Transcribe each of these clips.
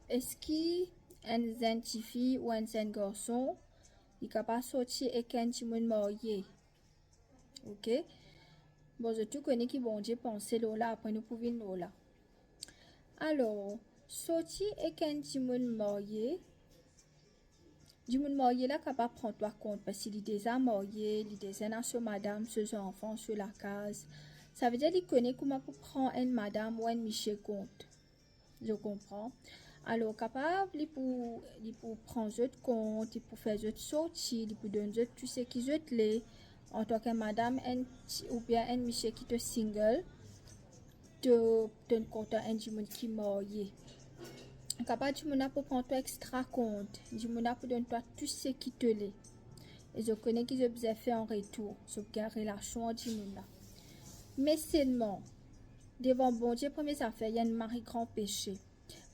est-ce qu'un jeune fille ou un jeune garçon est capable de sortir et qu'un petit monde marié? Ok? Bon, je te connais qui bon Dieu penser là, après nous pouvons nous là. Alors, sortir et qu'un petit monde marié, du monde marié là capable de prendre toi compte parce qu'il est déjà marié, il est déjà sur madame, sur enfants, sur la case. Ça veut dire qu'il connaît comment pour prendre une madame ou un monsieur compte. Je comprends. Alors, capable, il pour prendre votre compte, il pour faire votre sortie, il pour donner tout ce qui est les en tant que madame ou bien un monsieur qui te single, te compte un du monde qui est marié. Capable du monde pour prendre toi extra compte, du monde pour donner toi tout ce qui te l'est. Et je connais qu'ils ont besoin fait en retour, sur quelle relation du monde là. Mais seulement, devant bon Dieu, première affaire, il y a un mari grand péché.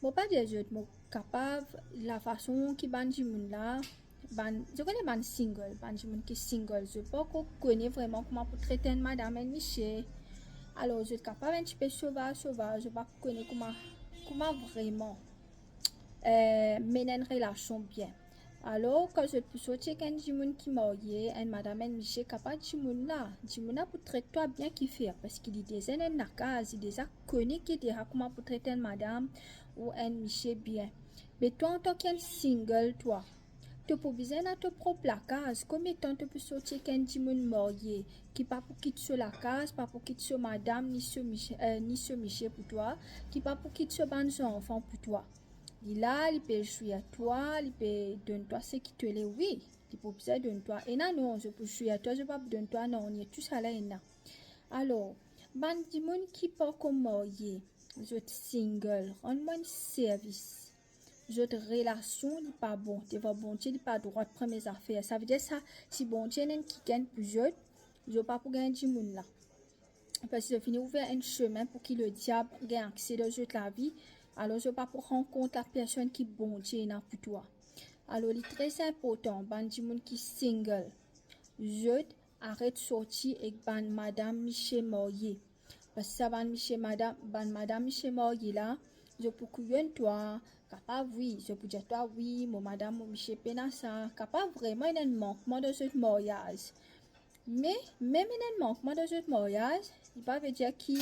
Bon, pas des autres, mais capable, la façon qui ban du monde là, je connais ban single, ban du monde qui single, je pas qu'on connaît vraiment comment pour traiter une madame et Michel. Alors, je suis capable un petit peu sauvage, je pas connais comment vraiment mener une relation bien. Alors, quand je peux sortir avec un monde qui est marié, un madame et Michel capable de là pour traiter toi bien qui fait, parce qu'il est déjà dans la case, il déjà connu qui déjà comment pour traiter une madame ou un Michel bien. Mais toi, en tant qu'un single, toi, tu peux besoin de ton propre la case. Combien de temps tu peux sortir avec un monde marié qui pas pour quitter sur la case, pas pour quitter sur madame, ni sur Michel pour toi, qui pas pour quitter sur ban enfant pour toi. Il là, il peut jouer à toi, il peut donner toi ce qui te l'est, oui. Il peut besoin donner toi. Et non, je peux jouer à toi, je peux pas donner toi, non, on est tout ça là, et là. Alors, ban di monde qui pas comme marié, je single, rends-moi un service. Votre relation n'est pas bon, tu vas bon Dieu n'est pas droit de prendre mes affaires. Ça veut dire ça, si bon Dieu n'est qui gagne plusieurs, je pas pour gagner du monde là. Parce que je finis ouvert un chemin pour que le diable gagne accès dans la vie. Alors, je pas pour rencontrer la personne qui bon Dieu n'a pour toi. Alors, il est très important, ban du monde qui single. Je arrête de sortir avec ban madame Michel marié. Parce que ça ban madame Michel marié là, je peux couiller toi, capable oui, je peux dire toi oui, mon madame mon Michel penasa, capable vraiment il y a un manquement de ce mariage. Mais même il y a un manquement de ce mariage, il pas veut dire que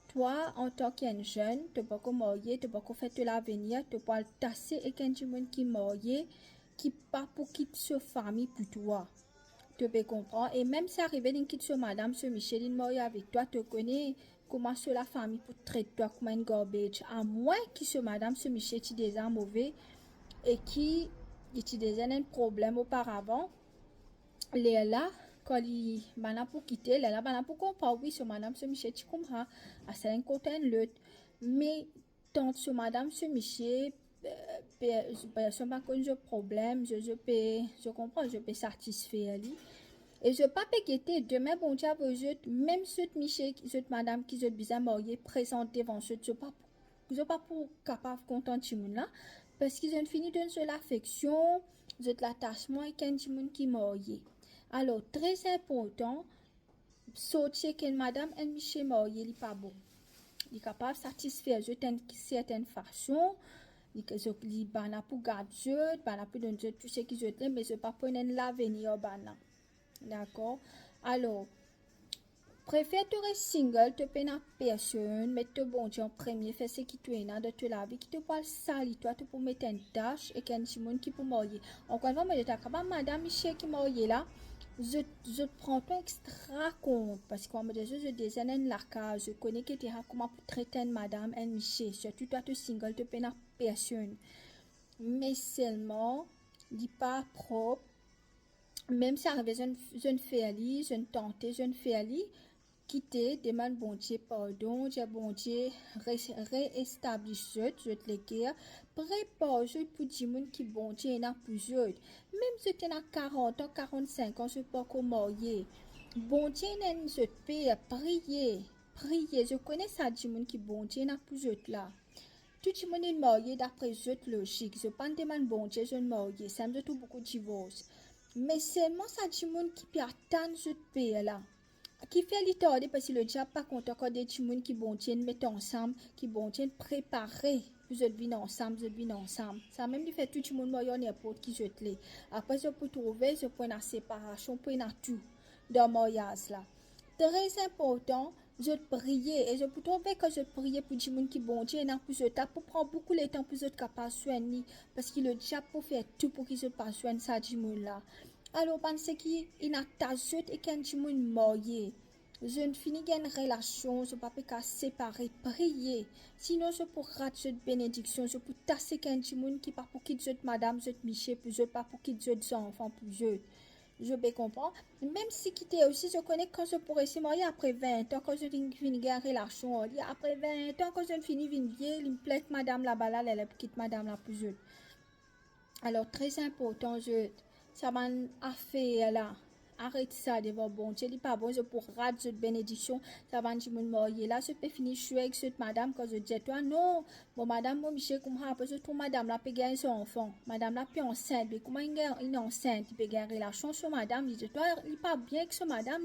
toi, en tant qu'un jeune, tu peux pas marier, tu peux pas faire de l'avenir, tu peux tasser avec un monde qui est marié, qui pas pour quitter sa famille pour toi. Tu peux comprendre. Et même si arrivé d'une quitte sur madame, sur Micheline marié avec toi, tu connais comment sur la famille pour traiter toi comme un garbage. À moins que ce madame, ce Michel, tu déjà mauvais et qui tu déjà un problème auparavant. Les là, quand il m'a pour quitter, les là, pour comprendre, oui, ce madame, ce Michel, tu comprends, à c'est un côté l'autre. Mais tant ce madame, ce Michel, ce pas cause de problème, je comprends, je peux satisfaire lui. Et je pas péqueter demain bon Dieu même cette Michel, cette madame qui est bien mariée présente devant je pas pour capable content de là parce qu'ils ont fini de se l'affection, de l'attachement et qu'un monde qui est marié. Alors très important sortir qu'une madame et Michel marié n'est pas bon. Il est capable de satisfaire d'une certaine façon. Il est pour garder, pour donner tout ce qu'ils ont, mais je pas pour l'avenir. D'accord? Alors, préfère te rester single, te peine à personne, mettre te bon Dieu en premier, faire ce qui te est de te la vie, qui te parle sali, toi, tu peux mettre une tâche et qu'un monde qui peut marier. Encore une fois, mais je t'accorde, madame Michel qui marié là, je prends toi extra compte, parce que comme je désigne la case, je connais que tu as comment pour traiter une madame, un Michel, surtout toi, tu single, te peine à personne. Mais seulement, dis pas propre, même si arrive jeune fille, jeune tante, jeune fille, quitter, demande bon Dieu pardon, Dieu bon Dieu, réétablir je te l'écrire, prépare je pour dire qui bon Dieu n'a plusieurs. Même si tu as 40 ans, 45 ans, je peux pas marier. Bon Dieu n'a je peux prier, je connais ça, du monde qui bon Dieu n'a plusieurs là. Tout le monde est marié d'après cette logique. Je pense que bon Dieu, je suis marié. Ça me tout beaucoup de divorce. Mais seulement ça, du monde qui peut attendre ce pays là. qui fait l'itordé parce que le diable pas content quand des petits monde qui bon tiennent mettre ensemble, qui bon tiennent préparer. Vous êtes venus ensemble, vous êtes venus ensemble. Ça même lui fait tout le monde moyen n'importe qui jette les. Après, je peux trouver, je peux la séparation, pour la tout dans le mariage là. Très important, je prier et je peux trouver que je prier pour les gens qui bon Dieu, pour je tape pour prendre beaucoup de temps pour je capable soigner parce que le diable peut faire tout pour qu'ils se passe soigner ça du monde là. Alors pensez qu'il n'a pas et qu'un du monde marié. Je ne finis une relation, je ne peux pas séparer, prier. Sinon, je peux rater cette bénédiction, je peux tasser qu'un du monde qui part pour quitter cette madame, cette Michel, pour je pas pour quitter cette enfant, pour je peux comprendre. Même si quitter aussi, je connais quand je pourrais se marier après 20 ans, quand je finis une relation, après 20 ans, quand je finis une vieille, il me plaît madame là-bas, là, elle quitte madame la plus jeune. Alors, très important, ça m'a affaire là. Arrête ça devant bon Dieu. Il n'est pas bon, je pour rater cette bénédiction. Ça va me marier. Là, je peux finir jouer avec cette madame quand je dis toi, non. Bon, madame, moi, Michel, comme ça, parce que tout madame là, peut gagner son enfant. Madame là, peut enceinte. Mais comment il est enceinte? Il peut gagner relation sur madame. Il dit, toi, il n'est pas bien que ce madame.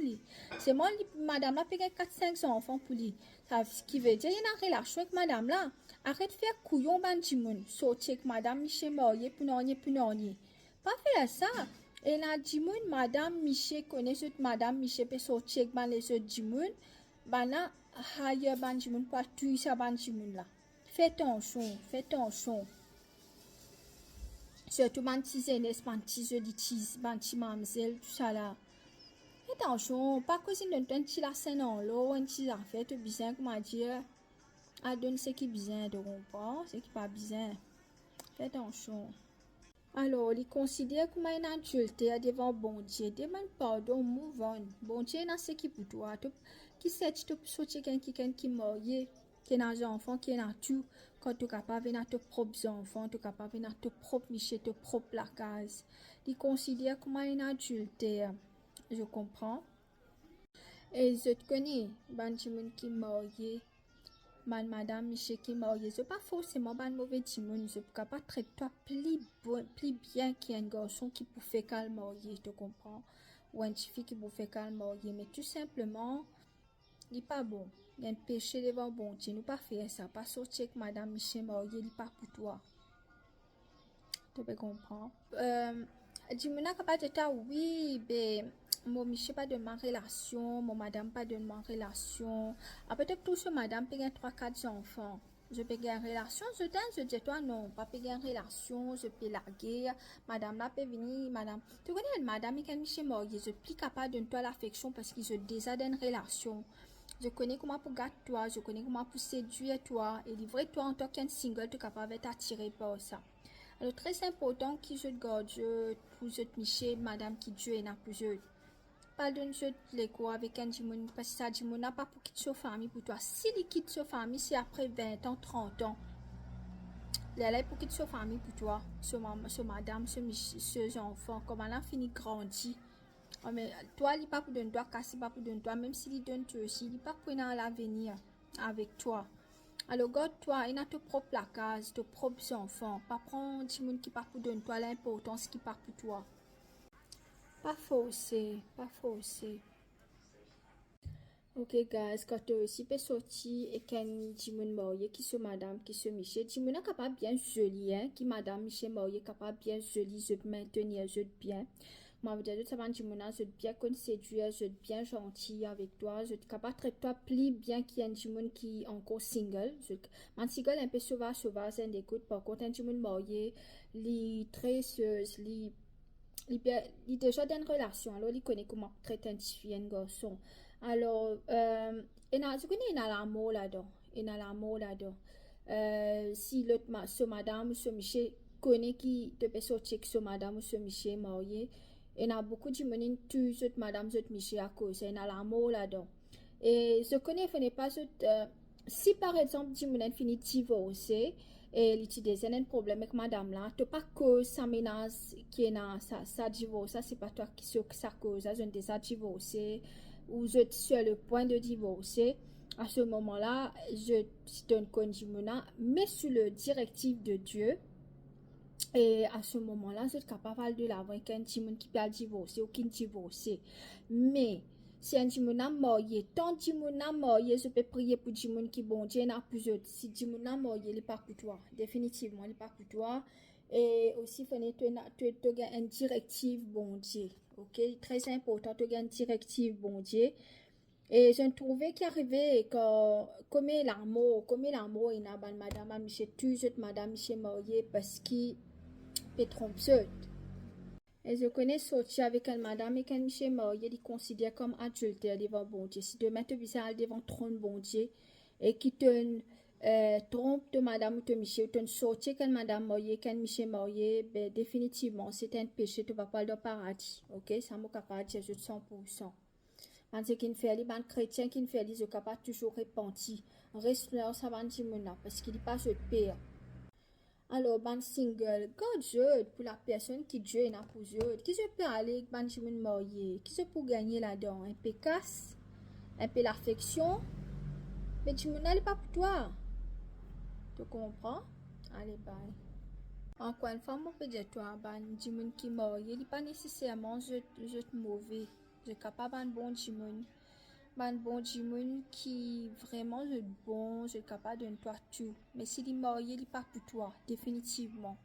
C'est moi, madame là, peut gagner 4-5 enfants pour lui. Ça, ce qui veut dire, il y a une relation avec madame là. Arrête de faire couillon, bandimoun. Sortir avec madame Michel marié, pour non, pas faire ça. Et la dimoun, madame Michel connaît cette madame Michel peut sortir avec les autres dimoun. Bana, haye bandimoun, pas tout ça bandimoun là. Fais attention, fais attention. Surtout banti zenes, banti zolitis, banti mamzelle, tout ça là. Fais attention, pas que si nous t'en la scène en l'eau, un petit affaire, tout bien, comment dire. À donner ce qui est bien, de comprendre, ce qui n'est pas bien. Fais attention. Alors, il considère comme un adulte devant bon Dieu. Demande pardon, move on. Bon Dieu, dans ce qui pour toi. Qui sait que tu peux sortir quelqu'un qui est marié, qui est un enfant, qui est dans tout. Quand tu es capable de tes propres enfants, tu es capable de tes propres michets, tes propres placages. Il considère comme un adulte. Je comprends. Et je te connais, ben, tu qui est marié. Madame Michel qui est mariée, c'est pas forcément un mauvais timon, je peux pas traiter toi plus bien qu'un garçon qui peut faire qu'elle marier, tu comprends? Ou une fille qui peut faire qu'elle marier, mais tout simplement, il n'est pas bon. Il y a un péché devant bon Dieu, nous pas faire ça, pas sortir avec Madame Michel mariée, il n'est pas pour toi. Tu peux comprendre? Dis-moi, capable de dire oui, ben. Mon Michel pas de ma relation, mon madame pas de ma relation. Peut-être tout ce madame peut gagner 3-4 enfants. Je peux gagner relation, je dis toi non, pas peut gagner relation, je peux larguer. Madame là peut venir, madame. Tu connais madame qui est Michel marié, je suis capable de toi l'affection parce qu'ils ont déjà une relation. Je connais comment pour garder toi, je connais comment pour séduire toi et livrer toi en tant qu'un single, tu es capable d'être attiré par ça. Alors très important qui je garde pour je Michel, madame qui Dieu est là pour je. Pas d'un jeu de Lego avec un dimoun parce que ça dimoun n'a pas pour quitter sa famille pour toi. Si il quitte sa famille, c'est après 20 ans, 30 ans. Il est pour quitter sa famille pour toi. Ce madame, ce enfant, comment elle a fini grandir. Oh, mais toi, il n'est pas pour donner toi, casser pas pour donner toi, même s'il donne toi aussi, il n'est pas pour l'avenir avec toi. Alors, garde-toi, il a tes propres placages, tes propres enfants. Pas prendre un dimoun qui part pour donner toi l'importance qui part pour toi. Pas forcé, pas forcé. Ok guys, quand tu aussi peux sortir et qu'un Jimoun marié qui se madame qui se Michel, Jimoun est capable bien joli hein, qui madame Michel marié capable bien joli, je maintenir, je bien. Moi, vous dites ça va Jimoun, je bien qu'on séduire, je bien gentil avec toi, je capable traiter toi plus bien qu'il y a un Jimoun qui est encore single. Un single un peu sauvage, c'est d'écoute. Par contre, un Jimoun marié, li très il déjà dans une relation, alors il connaît comment traiter un petit un garçon. Alors, je connais il a l'amour là-dedans. Il a l'amour là-dedans. Si l'autre, ce madame ou ce monsieur connaît qui te peut sortir que ce madame ou ce monsieur marié, il y a beaucoup de monde qui cette madame, cette monsieur à cause. Il a l'amour là-dedans. Et je connais, il n'est pas si par exemple, tu me fini divorcer, et il a un problème avec madame là, tu pas que ça menace qui est dans sa divorce, ça c'est pas toi qui ça cause, je ne déjà divorcé ou je suis sur le point de divorcer. À ce moment-là, je donne conjumena, mais sous le directive de Dieu. Et à ce moment-là, je suis capable de l'avoir avec un petit monde qui peut divorcer ou qui divorcer. Mais Si un dimoun a marié, tant dimoun a marié, je peux prier pour dimoun qui bon Dieu n'a plus autre. Si dimoun a marié, il n'est pas pour toi. Définitivement, il n'est pas pour toi. Et aussi, il faut que une directive bon Dieu. Ok, très important, tu as une directive bon Dieu. Et je trouvais qu'il arrivait comme l'amour, il n'a pas madame, monsieur, toujours madame, monsieur marié parce qu'il peut tromper. Et je connais sorti avec une madame et qu'un monsieur marié, il considère comme adultère devant bon Dieu. Si demain tu vis devant trône bon Dieu et qui te trompe de madame ou de monsieur, ou te sorti qu'un madame mariée, qu'un monsieur marié, ben définitivement c'est un péché, tu vas pas le paradis. Ok, ça m'a capable de dire 100%. Parce qu'il fait, les chrétiens qui fait, ils sont capables toujours repentir. Reste là, ça va dire parce qu'il passe de pire. Alors, ban single, God Dieu pour la personne qui Dieu n'a pour Dieu. Qui se peut aller ban jimin marié, qui se peut gagner là-dedans, un peu casse, un peu l'affection, mais tu n'est pas pour toi. Tu comprends? Allez, bye. Encore une fois, moi peut dire toi, ban jimin qui marié, il n'est pas nécessairement je mauvais. Je suis capable ban bon jimin. Ban bon jimin qui vraiment je bon, je suis capable de toi tout. Mais s'il est marié, il n'est pas pour toi, définitivement.